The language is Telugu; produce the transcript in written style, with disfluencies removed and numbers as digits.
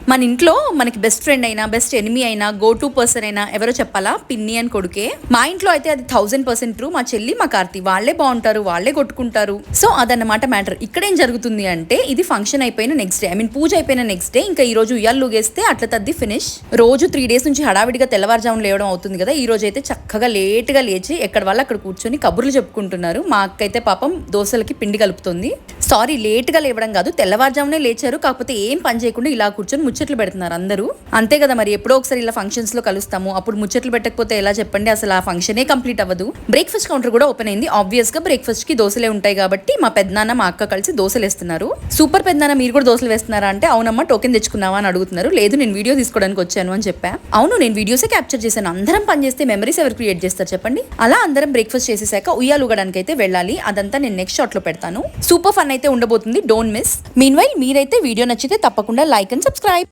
మన ఇంట్లో మనకి బెస్ట్ ఫ్రెండ్ అయినా బెస్ట్ ఎనిమీ అయినా గో టు పర్సన్ అయినా ఎవరో చెప్పాలా, పిన్ని అని కొడుకే. మా ఇంట్లో అయితే అది 1000% ట్రూ. మా చెల్లి మా కార్తీ వాళ్ళే బాగుంటారు, వాళ్ళే కొట్టుకుంటారు. సో అదన్నమాట మ్యాటర్. ఇక్కడ ఏం జరుగుతుంది అంటే ఇది ఫంక్షన్ అయిపోయిన నెక్స్ట్ డే, పూజ అయిపోయిన నెక్స్ట్ డే ఇంకా ఈ రోజు ఉయ్యాలు లూగేస్తే అట్లా తద్ది ఫినిష్. రోజు 3 days నుంచి హడావిడిగా తెల్లవారుజామున లేవడం అవుతుంది కదా. ఈ రోజు అయితే చక్కగా లేట్గా లేచి ఎక్కడ వాళ్ళు అక్కడ కూర్చొని కబుర్లు చెప్పుకుంటున్నారు. మా అక్క అయితే పాపం దోశలకి పిండి కలుపుతుంది. సారీ, లేట్గా లేవడం కాదు, తెల్లవారుజామునే లేచారు. కాకపోతే ఏం పని చేయకుండా ఇలా కూర్చొని ముచ్చట్లు పెడుతున్నారు అందరూ. అంతే కదా మరి, ఎప్పుడో ఒకసారి ఇలా ఫంక్షన్స్ లో కలుస్తాము, అప్పుడు ముచ్చట్లు పెట్టకపోతే ఎలా చెప్పండి, అసలు ఆ ఫంక్షనే కంప్లీట్ అవ్వదు. బ్రేక్ఫాస్ట్ కౌంటర్ కూడా ఓపెన్ అయింది. ఆబ్వియస్ గా బ్రేక్ఫాస్ట్ కి దోశలే ఉంటాయి కాబట్టి మా పెద్దనాన్న మా అక్క కలిసి దోశలు వేస్తున్నారు. సూపర్ పెద్దనాన్న, మీరు కూడా దోశలు వేస్తున్నారా అంటే అవునమ్మా టోకెన్ తెచ్చుకున్నావా అని అడుగుతున్నారు. లేదు, నేను వీడియో తీసుకోవడానికి వచ్చాను అని చెప్పా. అవును, నేను వీడియోసే క్యాప్చర్ చేశాను. అందరం పని చేస్తే మెమరీస్ ఎవరు క్రియేట్ చేస్తారు చెప్పండి. అలా అందరం బ్రేక్ఫాస్ట్ చేసేసాక ఉయ్యాలుగడానికి అయితే వెళ్ళాలి. అదంతా నేను నెక్స్ట్ షాట్ లో పెడతాను. సూపర్ ఫన్ అయితే ఉండబోతుంది, డోంట్ మిస్. మీన్వైల్ మీరైతే వీడియో నచ్చితే తప్పకుండా లైక్ అండ్ సబ్స్క్రైబ్.